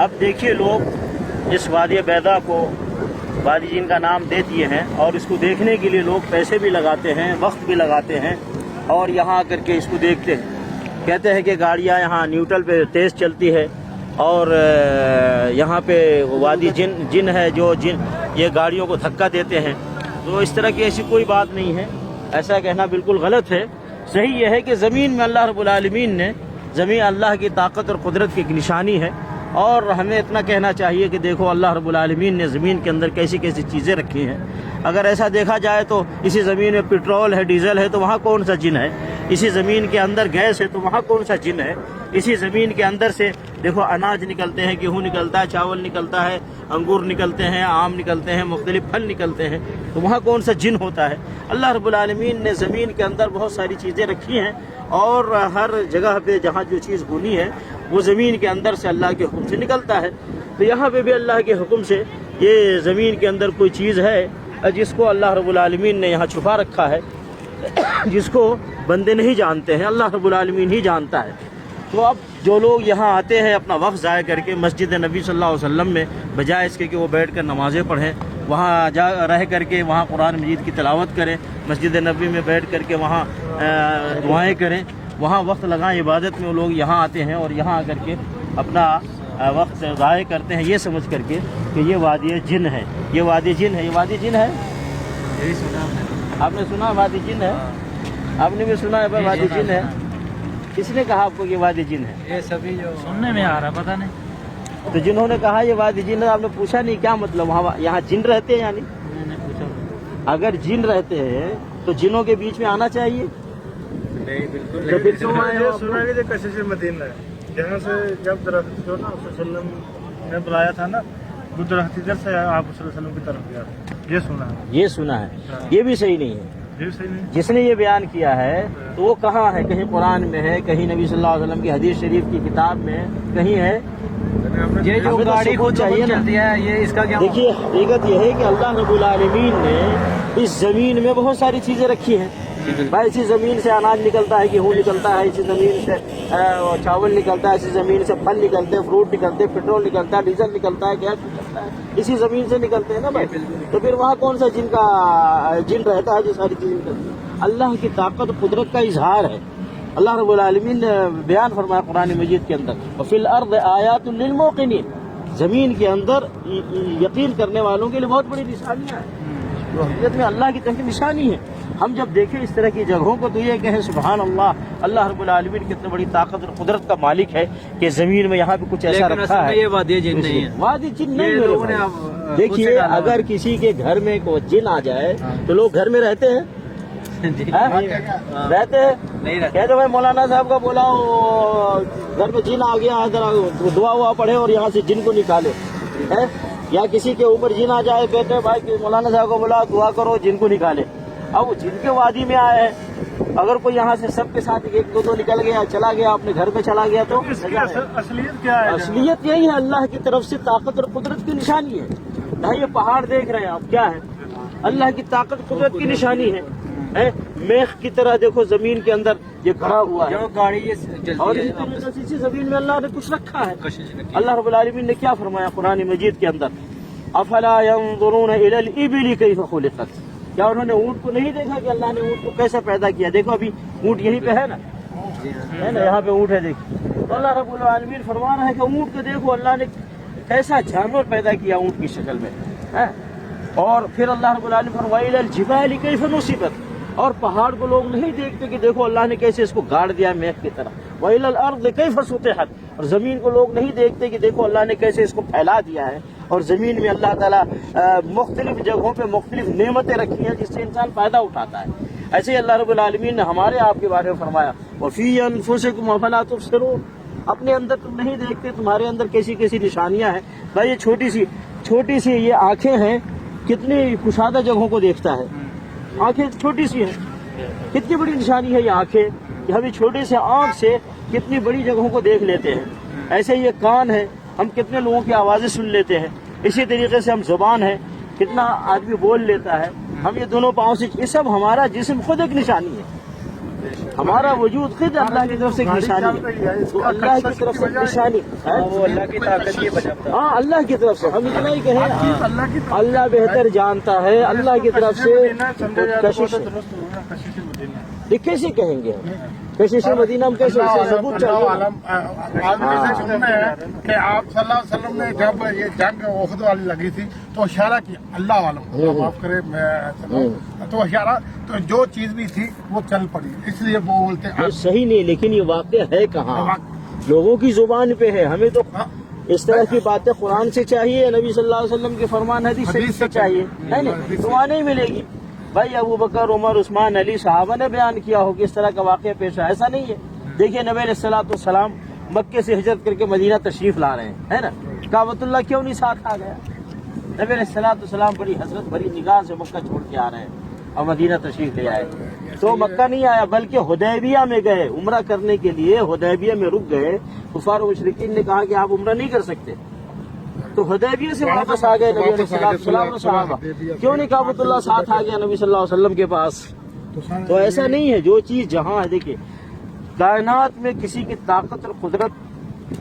اب دیکھیے لوگ اس وادی بیضا کو وادی جن کا نام دے دیے ہیں اور اس کو دیکھنے کے لیے لوگ پیسے بھی لگاتے ہیں، وقت بھی لگاتے ہیں اور یہاں آ کر کے اس کو دیکھتے ہیں۔ کہتے ہیں کہ گاڑیاں یہاں نیوٹرل پہ تیز چلتی ہے اور یہاں پہ وادی جن ہے جو یہ گاڑیوں کو دھکا دیتے ہیں، تو اس طرح کی ایسی کوئی بات نہیں ہے، ایسا کہنا بالکل غلط ہے۔ صحیح یہ ہے کہ زمین میں اللہ رب العالمین نے، زمین اللہ کی طاقت اور قدرت کی ایک نشانی ہے، اور ہمیں اتنا کہنا چاہیے کہ دیکھو اللہ رب العالمین نے زمین کے اندر کیسی کیسی چیزیں رکھی ہیں۔ اگر ایسا دیکھا جائے تو اسی زمین میں پٹرول ہے، ڈیزل ہے، تو وہاں کون سا جن ہے؟ اسی زمین کے اندر گیس ہے تو وہاں کون سا جن ہے؟ اسی زمین کے اندر سے دیکھو اناج نکلتے ہیں، گیہوں نکلتا ہے، چاول نکلتا ہے، انگور نکلتے ہیں، آم نکلتے ہیں، مختلف پھل نکلتے ہیں، تو وہاں کون سا جن ہوتا ہے؟ اللہ رب العالمین نے زمین کے اندر بہت ساری چیزیں رکھی ہیں، اور ہر جگہ پہ جہاں جو چیز ہونی ہے وہ زمین کے اندر سے اللہ کے حکم سے نکلتا ہے۔ تو یہاں پہ بھی اللہ کے حکم سے یہ زمین کے اندر کوئی چیز ہے جس کو اللہ رب العالمین نے یہاں چھپا رکھا ہے، جس کو بندے نہیں جانتے ہیں، اللہ رب العالمین ہی جانتا ہے۔ تو اب جو لوگ یہاں آتے ہیں اپنا وقت ضائع کر کے مسجد نبی صلی اللہ علیہ وسلم میں، بجائے اس کے کہ وہ بیٹھ کر نمازیں پڑھیں، وہاں رہ کر کے وہاں قرآن مجید کی تلاوت کریں، مسجد نبی میں بیٹھ کر کے وہاں دعائیں کریں، وہاں وقت لگائیں عبادت میں، وہ لوگ یہاں آتے ہیں اور یہاں آ کر کے اپنا وقت ضائع کرتے ہیں یہ سمجھ کر کے کہ یہ وادی جن ہے، یہ وادی جن ہے، یہ وادی جن ہے۔ یہی سنا آپ نے سنا وادی جن ہے؟ آپ نے بھی سنا ہے بھائی وادی جن ہے؟ کس نے کہا آپ کو کہ وادی جن ہے؟ یہ سبھی جو سننے میں آ رہا پتہ نہیں، تو جنہوں نے کہا یہ وادی جن ہے، آپ نے پوچھا نہیں کیا مطلب وہاں یہاں جن رہتے ہیں؟ یعنی میں نے پوچھا اگر جن رہتے ہیں تو جنوں کے بیچ میں آنا چاہیے۔ نہیں، بالکل تو پھر کیوں آئے ہو؟ سنا کہ کشش مدینہ ہے، جہاں سے جب درخت جو نا صلی اللہ علیہ وسلم نے بلایا تھا نا، وہ درخت ادھر سے آپ صلی اللہ علیہ وسلم کی طرف گیا تھا، یہ سنا ہے۔ یہ سنا ہے، یہ بھی صحیح نہیں ہے۔ یہ صحیح نہیں۔ جس نے یہ بیان کیا ہے تو وہ کہاں ہے؟ کہیں قرآن میں ہے، کہیں نبی صلی اللہ علیہ وسلم کی حدیث شریف کی کتاب میں کہیں ہے؟ یہ جو ہمیں تو گاڑی ثبوت خود چاہیے نا۔ چلتی ہے، یہ اس کا کیا؟ دیکھیے حقیقت یہ ہے کہ اللہ رب العالمین نے اس زمین میں بہت ساری چیزیں رکھی ہیں بھائی۔ اسی زمین سے اناج نکلتا ہے، گیہوں نکلتا ہے، اسی زمین سے چاول نکلتا ہے، اسی زمین سے پھل نکلتے ہیں، فروٹ نکلتے ہیں، پیٹرول نکلتا ہے، ڈیزل نکلتا ہے، گیس نکلتا ہے، اسی زمین سے نکلتے ہیں نا بھائی۔ تو پھر وہاں کون سا جن رہتا ہے جو ساری چیزیں نکلتی ہیں؟ اللہ کی طاقت قدرت کا اظہار ہے۔ اللہ رب العالمین نے بیان فرمایا قرآن مجید کے اندر، وفی الارض آیات للموقنین، زمین کے اندر یقین کرنے والوں کے لیے بہت بڑی نشانیاں ہیں، جو حقیقت میں اللہ کی طرف کی نشانی ہے۔ ہم جب دیکھیں اس طرح کی جگہوں کو تو یہ کہیں سبحان اللہ، اللہ رب العالمین کتنے بڑی طاقت اور قدرت کا مالک ہے کہ زمین میں یہاں پہ کچھ ایسا رکھا ہے۔ یہ وادی جن نہیں ہے، وادی جن نہیں یہ ہے لوگوں نے بھائی۔ دیکھیے اگر کسی کے گھر میں کوئی جن آ جائے تو لوگ گھر میں رہتے ہیں؟ رہتے ہیں؟ نہیں رہتے۔ کہتے بھائی مولانا صاحب کا بولا گھر میں جن آ گیا، ادھر دعا ہوا پڑھے اور یہاں سے جن کو نکالے، یا کسی کے اوپر جن آ جائے کہتے بھائی مولانا صاحب کو بولا دعا کرو جن کو نکالے۔ اب وہ جن کے وادی میں آئے ہیں، اگر کوئی یہاں سے سب کے ساتھ ایک دو نکل گیا، چلا گیا اپنے گھر پہ چلا گیا تو اس کی اصلیت کیا ہے؟ اصلیت یہی ہے، اللہ کی طرف سے طاقت اور قدرت کی نشانی ہے۔ یہ پہاڑ دیکھ رہے ہیں آپ، کیا ہے؟ اللہ کی طاقت قدرت کی نشانی ہے۔ میخ کی طرح دیکھو زمین کے اندر یہ کھڑا ہوا ہے، جو گاڑی یہ اور چلتی اسی ہے طریقے سے اسی زمین میں اللہ نے کچھ رکھا ہے۔ کشش رکھی۔ اللہ رب العالمین نے کیا فرمایا قرآن مجید کے اندر، افلا ينظرون الى الابل كيف خلقت، کیا انہوں نے اونٹ کو نہیں دیکھا کہ اللہ نے اونٹ کو کیسے پیدا کیا؟ دیکھو ابھی اونٹ یہیں پہ ہے نا، ہے نا، یہاں پہ اونٹ ہے دیکھو۔ تو اللہ رب العالمین فرما رہا ہے کہ اونٹ کو دیکھو اللہ نے کیسا جانور پیدا کیا اونٹ کی شکل میں، اور پھر اللہ رب العالمین فرمایا الى الجبال كيف نصبت، اور پہاڑ کو لوگ نہیں دیکھتے کہ دیکھو اللہ نے کیسے اس کو گاڑ دیا میخ کی طرح، وَإِلَى الْأَرْضِ كَيْفَ سُطِحَتْ، اور زمین کو لوگ نہیں دیکھتے کہ دیکھو اللہ نے کیسے اس کو پھیلا دیا ہے، اور زمین میں اللہ تعالیٰ مختلف جگہوں پہ مختلف نعمتیں رکھی ہیں جس سے انسان فائدہ اٹھاتا ہے۔ ایسے ہی اللہ رب العالمین نے ہمارے آپ کے بارے میں فرمایا وَفِي أَنفُسِكُمْ أَفَلَا تُبْصِرُونَ، اپنے اندر تم نہیں دیکھتے تمہارے اندر کیسی کیسی نشانیاں ہیں۔ بھائی یہ چھوٹی سی یہ آنکھیں ہیں، کتنی کشادہ جگہوں کو دیکھتا ہے، آنکھیں چھوٹی سی ہیں، کتنی بڑی نشانی ہے یہ آنکھیں کہ ہم چھوٹے سے آنکھ سے کتنی بڑی جگہوں کو دیکھ لیتے ہیں۔ ایسے یہ کان ہے، ہم کتنے لوگوں کی آوازیں سن لیتے ہیں۔ اسی طریقے سے ہم زبان ہے، کتنا آدمی بول لیتا ہے۔ ہم یہ دونوں پاؤں سے، یہ سب ہمارا جسم خود ایک نشانی ہے۔ ہمارا وجود خود اللہ کی طرف سے ایک نشانی ہے، تو اللہ کی طرف سے نشانی ہے، وہ اللہ کی طاقت یہ بچاتا ہاں اللہ کی طرف سے ہم اتنا ہی کہیں اللہ بہتر جانتا ہے، اللہ کی طرف سے کشش یہ کیسے کہیں گے ہم کشش مدینہ ہم کیسے ثبوت چاہیے آدمی سے سننا ہے کہ آپ صلی اللہ علیہ وسلم نے جب یہ جنگ احد والی لگی تھی تو اشارہ کیا، اللہ عالم معاف کرے تو اشارہ، تو جو چیز بھی تھی وہ چل پڑی، اس لیے وہ بولتے ہیں یہ صحیح نہیں، لیکن یہ واقعہ ہے کہاں؟ لوگوں کی زبان پہ ہے، ہمیں تو اس طرح کی باتیں قرآن سے چاہیے، نبی صلی اللہ علیہ وسلم کے فرمان حدیث سے چاہیے، ہے نا؟ تو وہاں نہیں ملے گی۔ بھائی ابو بکر، عمر، عثمان، علی صحابہ نے بیان کیا ہو کہ اس طرح کا واقعہ پیش آیا، ایسا نہیں ہے۔ دیکھیے نبی علیہ الصلوۃ والسلام مکے سے ہجرت کر کے مدینہ تشریف لا رہے ہیں، ہے نا؟ کعبۃ اللہ کیوں نہیں ساتھ آ گیا؟ نبی علیہ الصلوۃ والسلام بڑی حسرت بڑی نگاہ سے مکہ چھوڑ کے آ رہے ہیں اور مدینہ تشریف لے آئے، تو مکہ نہیں آیا بلکہ حدیبیہ میں گئے عمرہ کرنے کے لیے، حدیبیہ میں رک گئے۔ کفار و مشرکین نے کہا کہ آپ عمرہ نہیں کر سکتے، تو حدیبیہ سے واپس آ گئے نبی علیہ السلام اور صحابہ، کیوں نہیں کعبۃ اللہ ساتھ آ گیا نبی صلی اللہ علیہ وسلم کے پاس؟ تو ایسا نہیں ہے، جو چیز جہاں ہے، دیکھیے کائنات میں کسی کی طاقت اور قدرت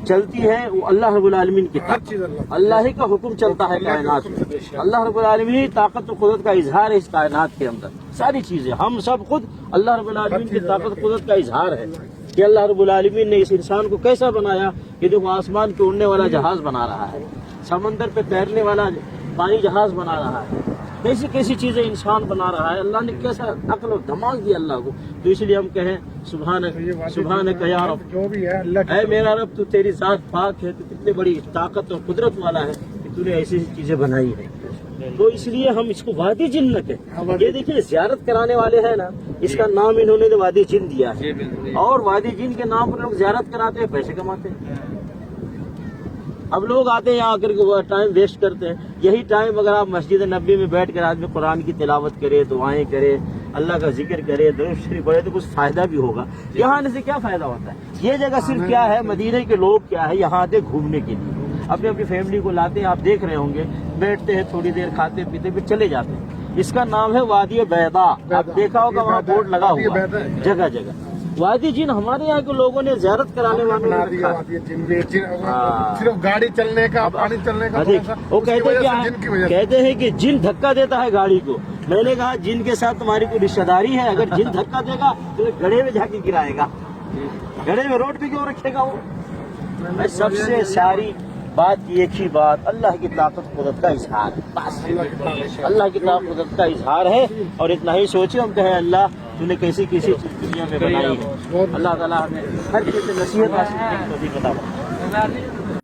چلتی ہے وہ اللہ رب العالمین کی طاقت، اللہ ہی کا حکم چلتا ہے کائنات میں، اللہ رب العالمین طاقت اور قدرت کا اظہار ہے اس کائنات کے اندر، ساری چیزیں ہم سب خود اللہ رب العالمین کی طاقت قدرت کا اظہار ہے کہ اللہ رب العالمین نے اس انسان کو کیسا بنایا کہ دیکھو آسمان پہ اڑنے والا جہاز بنا رہا ہے، سمندر پہ تیرنے والا پانی جہاز بنا رہا ہے، کیسی کیسی چیزیں انسان بنا رہا ہے، اللہ نے کیسا عقل و دماغ دیا اللہ کو، تو اس لیے ہم کہیں سبحانک یا رب، جو بھی ہے اللہ اے میرا رب تو تیری ذات پاک ہے، تو کتنے بڑی طاقت اور قدرت والا ہے کہ تو نے ایسی ایسی چیزیں بنائی ہیں، تو اس لیے ہم اس کو وادی جن نہ کہیں۔ یہ دیکھیے زیارت کرانے والے ہیں نا، اس کا نام انہوں نے وادی جن دیا ہے، اور وادی جن کے نام پر لوگ زیارت کراتے ہیں، پیسے کماتے ہیں۔ اب لوگ آتے ہیں یہاں آ کر کے وہ ٹائم ویسٹ کرتے ہیں، یہی ٹائم اگر آپ مسجد نبی میں بیٹھ کر آدمی قرآن کی تلاوت کرے، دعائیں کرے، اللہ کا ذکر کرے، درود شریف پڑھے تو کچھ فائدہ بھی ہوگا۔ یہاں آنے سے کیا فائدہ ہوتا ہے؟ یہ جگہ صرف کیا ہے، مدینہ کے لوگ کیا ہے یہاں آتے گھومنے کے لیے، اپنی اپنی فیملی کو لاتے ہیں، آپ دیکھ رہے ہوں گے، بیٹھتے ہیں تھوڑی دیر، کھاتے پیتے پھر چلے جاتے ہیں۔ اس کا نام ہے وادی بیضاء، آپ دیکھا ہوگا وہاں بورڈ لگا ہوا ہے جگہ جگہ۔ وادی جن ہمارے یہاں کے لوگوں نے زیارت کرانے والوں نے رکھا ہے۔ صرف گاڑی چلنے کا، پانی چلنے کا، وہ کہتے ہیں کہ جن دھکا دیتا ہے گاڑی کو، میں نے کہا جن کے ساتھ تمہاری کوئی رشتہ داری ہے، اگر جن دھکا دے گا تو گڑھے میں جا کے گرائے گا، گڑھے میں روڈ پہ کیوں رکھے گا وہ؟ سب سے ساری بات ایک ہی بات، اللہ کی طاقت قدرت کا اظہار ہے، بس اللہ کی طاقت قدرت کا اظہار ہے، اور اتنا ہی سوچے ہم کہیں اللہ تو نے کیسی کیسی چیز دنیا میں بنائی ہے، اللہ تعالیٰ ہمیں ہر چیز سے نصیحت حاصل کرنے کی توفیق عطا فرمائے۔